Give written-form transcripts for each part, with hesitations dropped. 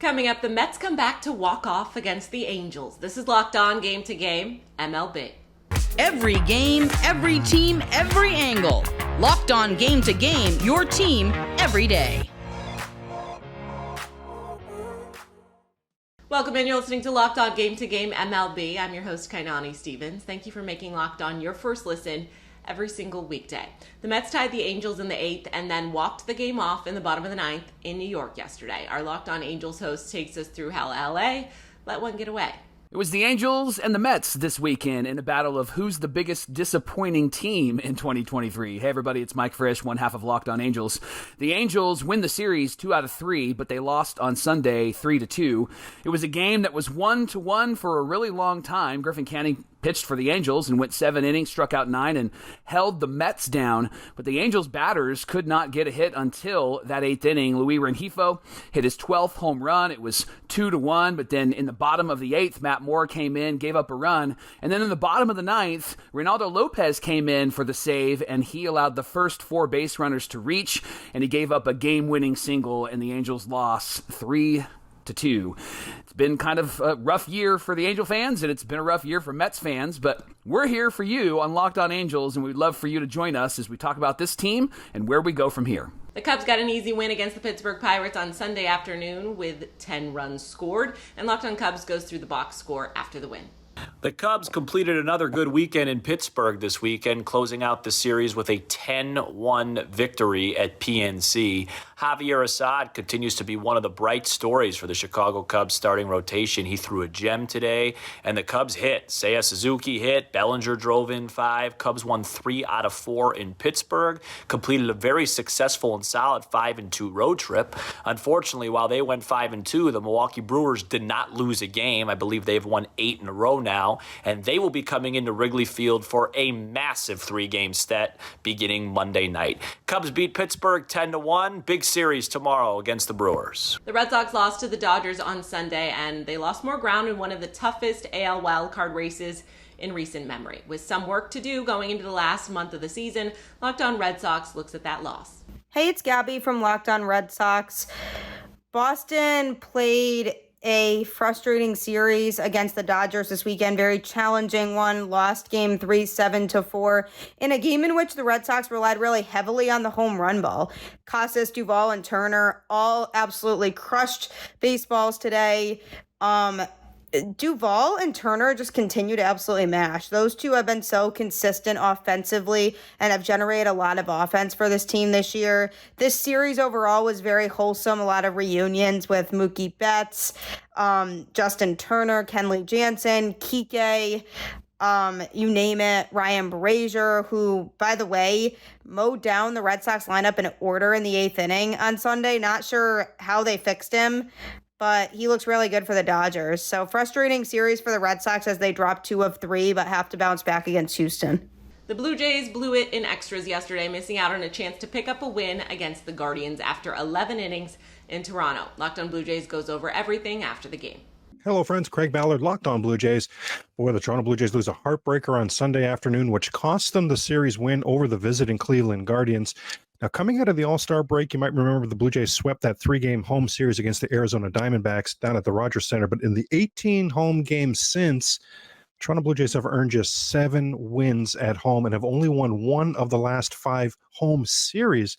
Coming up, the Mets come back to walk off against the Angels. This is Locked On Game to Game, MLB. Every game, every team, every angle. Locked On Game to Game, your team every day. Welcome in. You're listening to Locked On Game to Game MLB. I'm your host, Kainani Stevens. Thank you for making Locked On your first listen every single weekday. The Mets tied the Angels in the 8th and then walked the game off in the bottom of the 9th in New York yesterday. Our Locked On Angels host takes us through how LA let one get away. It was the Angels and the Mets this weekend in a battle of who's the biggest disappointing team in 2023. Hey everybody, it's Mike Frisch, one half of Locked On Angels. The Angels win the series 2 out of 3, but they lost on Sunday 3-2. It was a game that was 1-1 for a really long time. Griffin Canning pitched for the Angels and went 7 innings, struck out 9, and held the Mets down. But the Angels batters could not get a hit until that 8th inning. Luis Rengifo hit his 12th home run. It was 2-1, but then in the bottom of the 8th, Matt Moore came in, gave up a run. And then in the bottom of the 9th, Reynaldo Lopez came in for the save, and he allowed the first 4 base runners to reach, and he gave up a game-winning single, and the Angels lost 3-2. It's been kind of a rough year for the Angel fans, and it's been a rough year for Mets fans, but we're here for you on Locked On Angels, and we'd love for you to join us as we talk about this team and where we go from here. The Cubs got an easy win against the Pittsburgh Pirates on Sunday afternoon with 10 runs scored, and Locked On Cubs goes through the box score after the win. The Cubs completed another good weekend in Pittsburgh this weekend, closing out the series with a 10-1 victory at PNC. Javier Assad continues to be one of the bright stories for the Chicago Cubs starting rotation. He threw a gem today, and the Cubs hit. Seiya Suzuki hit. Bellinger drove in 5. Cubs won 3 out of 4 in Pittsburgh, completed a very successful and solid 5-2 road trip. Unfortunately, while they went 5-2, the Milwaukee Brewers did not lose a game. I believe they've won 8 in a row now, and they will be coming into Wrigley Field for a massive 3-game set beginning Monday night. Cubs beat Pittsburgh 10-1. Big series tomorrow against the Brewers. The Red Sox lost to the Dodgers on Sunday, and they lost more ground in one of the toughest AL wildcard races in recent memory. With some work to do going into the last month of the season, Locked On Red Sox looks at that loss. Hey, it's Gabby from Locked On Red Sox. Boston played a frustrating series against the Dodgers this weekend. Very challenging one. Lost game 3, 7-4 in a game in which the Red Sox relied really heavily on the home run ball. Casas, Duvall, and Turner all absolutely crushed baseballs today. Duvall and Turner just continue to absolutely mash. Those two have been so consistent offensively and have generated a lot of offense for this team this year. This series overall was very wholesome. A lot of reunions with Mookie Betts, Justin Turner, Kenley Jansen, Kike, you name it, Ryan Brazier, who, by the way, mowed down the Red Sox lineup in order in the 8th inning on Sunday. Not sure how they fixed him, but he looks really good for the Dodgers. So frustrating series for the Red Sox as they drop 2 of 3, but have to bounce back against Houston. The Blue Jays blew it in extras yesterday, missing out on a chance to pick up a win against the Guardians after 11 innings in Toronto. Locked On Blue Jays goes over everything after the game. Hello, friends. Craig Ballard, Locked On Blue Jays. Boy, the Toronto Blue Jays lose a heartbreaker on Sunday afternoon, which cost them the series win over the visiting Cleveland Guardians. Now, coming out of the All-Star break, you might remember the Blue Jays swept that 3-game home series against the Arizona Diamondbacks down at the Rogers Center. But in the 18 home games since, Toronto Blue Jays have earned just 7 wins at home and have only won 1 of the last 5 home series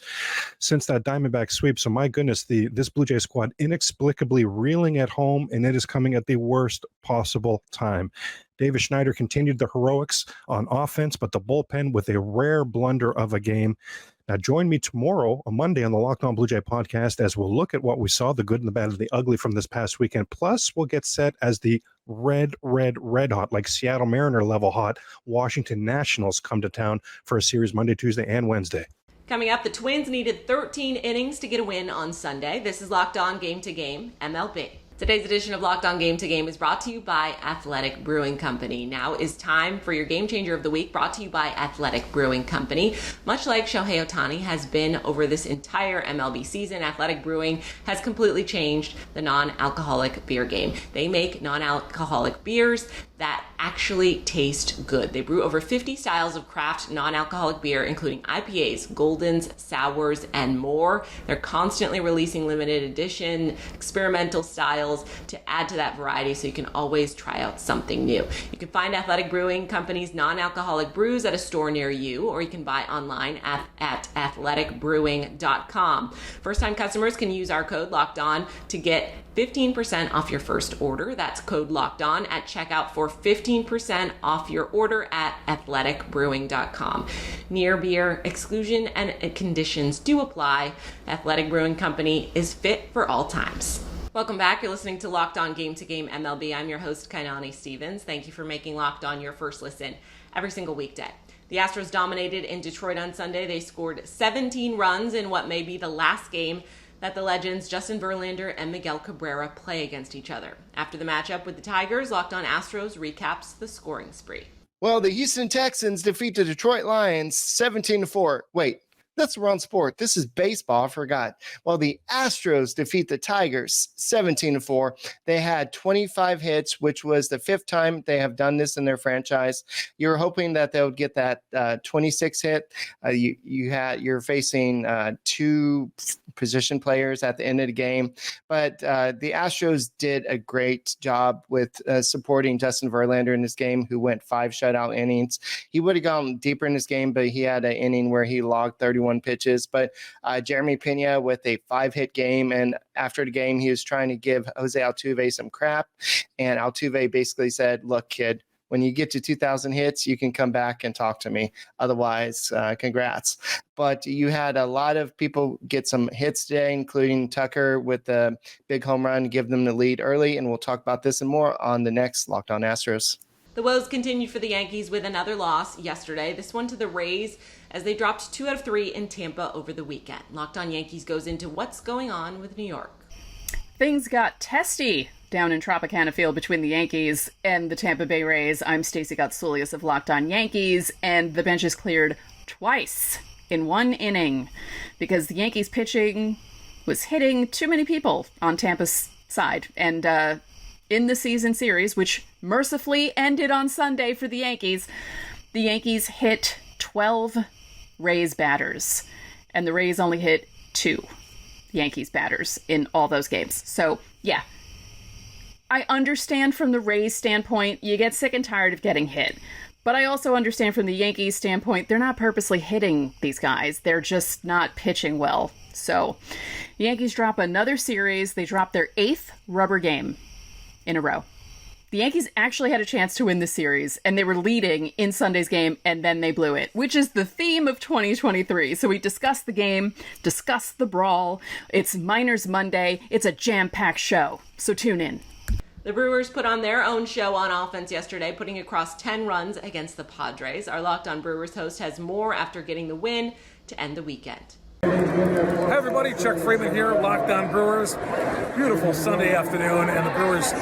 since that Diamondback sweep. So my goodness, this Blue Jay squad inexplicably reeling at home, and it is coming at the worst possible time. Davis Schneider continued the heroics on offense, but the bullpen with a rare blunder of a game. Now, join me tomorrow, on Monday, on the Locked On Blue Jay podcast as we'll look at what we saw, the good and the bad and the ugly from this past weekend. Plus, we'll get set as the red hot, like Seattle Mariner level hot, Washington Nationals come to town for a series Monday, Tuesday, and Wednesday. Coming up, the Twins needed 13 innings to get a win on Sunday. This is Locked On Game to Game, MLB. Today's edition of Locked On Game to Game is brought to you by Athletic Brewing Company. Now is time for your Game Changer of the Week, brought to you by Athletic Brewing Company. Much like Shohei Ohtani has been over this entire MLB season, Athletic Brewing has completely changed the non-alcoholic beer game. They make non-alcoholic beers that actually taste good. They brew over 50 styles of craft non-alcoholic beer, including IPAs, Goldens, sours, and more. They're constantly releasing limited edition, experimental styles to add to that variety, so you can always try out something new. You can find Athletic Brewing Company's non-alcoholic brews at a store near you, or you can buy online at athleticbrewing.com. First-time customers can use our code LOCKEDON to get 15% off your first order. That's code LOCKEDON at checkout for 15% off your order at athleticbrewing.com. Near beer exclusion and conditions do apply. Athletic Brewing Company is fit for all times. Welcome back. You're listening to Locked On Game to Game MLB. I'm your host, Kainani Stevens. Thank you for making Locked On your first listen every single weekday. The Astros dominated in Detroit on Sunday. They scored 17 runs in what may be the last game that the legends Justin Verlander and Miguel Cabrera play against each other. After the matchup with the Tigers, Locked On Astros recaps the scoring spree. Well, the Houston Texans defeat the Detroit Lions 17-4. Wait, that's the wrong sport. This is baseball. I forgot. Well, the Astros defeat the Tigers 17-4. They had 25 hits, which was the 5th time they have done this in their franchise. You're hoping that they would get that 26 hit. You're facing 2 position players at the end of the game, but the Astros did a great job with supporting Justin Verlander in this game, who went 5 shutout innings. He would have gone deeper in this game, but he had an inning where he logged 31 pitches. But Jeremy Pena with a 5-hit game, and after the game, he was trying to give Jose Altuve some crap, and Altuve basically said, "Look, kid, when you get to 2,000 hits, you can come back and talk to me. Otherwise, congrats." But you had a lot of people get some hits today, including Tucker with the big home run to give them the lead early. And we'll talk about this and more on the next Locked On Astros. The woes continued for the Yankees with another loss yesterday, this one to the Rays, as they dropped 2 out of 3 in Tampa over the weekend. Locked On Yankees goes into what's going on with New York. Things got testy down in Tropicana Field between the Yankees and the Tampa Bay Rays. I'm Stacey Gotsulias of Locked On Yankees, and the bench is cleared twice in 1 inning because the Yankees pitching was hitting too many people on Tampa's side. And in the season series, which mercifully ended on Sunday for the Yankees hit 12 Rays batters, and the Rays only hit 2 Yankees batters in all those games. So, yeah. I understand from the Rays standpoint, you get sick and tired of getting hit. But I also understand from the Yankees standpoint, they're not purposely hitting these guys. They're just not pitching well. So, the Yankees drop another series. They drop their 8th rubber game in a row. The Yankees actually had a chance to win the series, and they were leading in Sunday's game, and then they blew it, which is the theme of 2023. So we discussed the game, discussed the brawl. It's Miners Monday. It's a jam-packed show, so tune in. The Brewers put on their own show on offense yesterday, putting across 10 runs against the Padres. Our Locked On Brewers host has more after getting the win to end the weekend. Hey everybody, Chuck Freeman here, Locked On Brewers. Beautiful Sunday afternoon, and the Brewers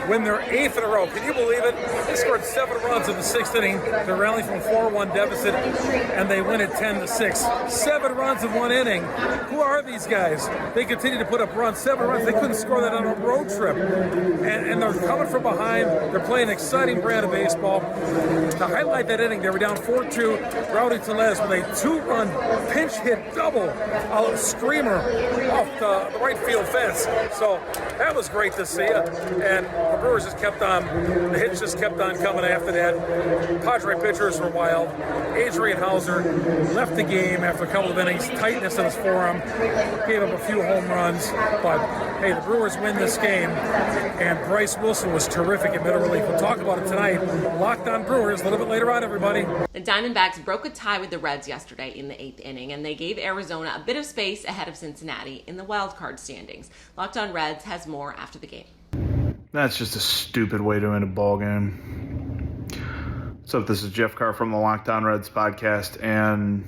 win their 8th in a row. Can you believe it? They scored 7 runs in the 6th inning to rally from a 4-1 deficit, and they win it 10-6. 7 runs in 1 inning. Who are these guys? They continue to put up runs, 7 runs. They couldn't score that on a road trip. And they're coming from behind. They're playing an exciting brand of baseball. To highlight that inning, they were down 4-2. Rowdy Tellez with a 2-run pinch hit double. A screamer off the right field fence. So that was great to see. And the Brewers just kept on, the hits just kept on coming after that. Padre pitchers were wild. Adrian Hauser left the game after a couple of innings. Tightness in his forearm. Gave up a few home runs. But hey, the Brewers win this game. And Bryce Wilson was terrific in middle relief. We'll talk about it tonight. Locked On Brewers a little bit later on, everybody. The Diamondbacks broke a tie with the Reds yesterday in the 8th inning, and they gave Arizona a bit of space ahead of Cincinnati in the wild card standings. Locked On Reds has more after the game. That's just a stupid way to end a ball game. What's up? This is Jeff Carr from the Locked On Reds podcast, and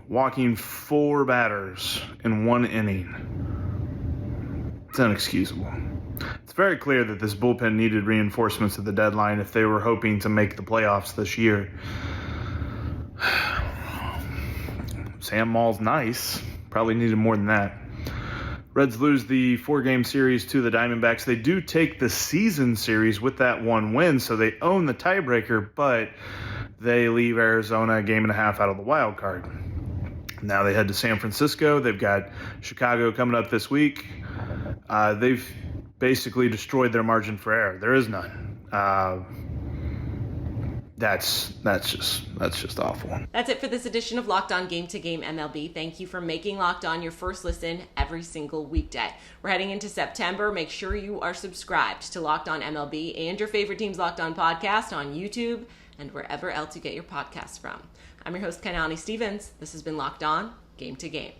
walking 4 batters in 1 inning. It's inexcusable. It's very clear that this bullpen needed reinforcements at the deadline if they were hoping to make the playoffs this year. Sam Maul's nice. Probably needed more than that. Reds lose the 4-game series to the Diamondbacks. They do take the season series with that one win, so they own the tiebreaker, but they leave Arizona a game and a half out of the wild card. Now they head to San Francisco. They've got Chicago coming up this week. They've basically destroyed their margin for error. There is none. That's just awful. That's it for this edition of Locked On Game to Game MLB. Thank you for making Locked On your first listen every single weekday. We're heading into September. Make sure you are subscribed to Locked On MLB and your favorite team's Locked On podcast on YouTube and wherever else you get your podcasts from. I'm your host, Kenani Stevens. This has been Locked On Game to Game.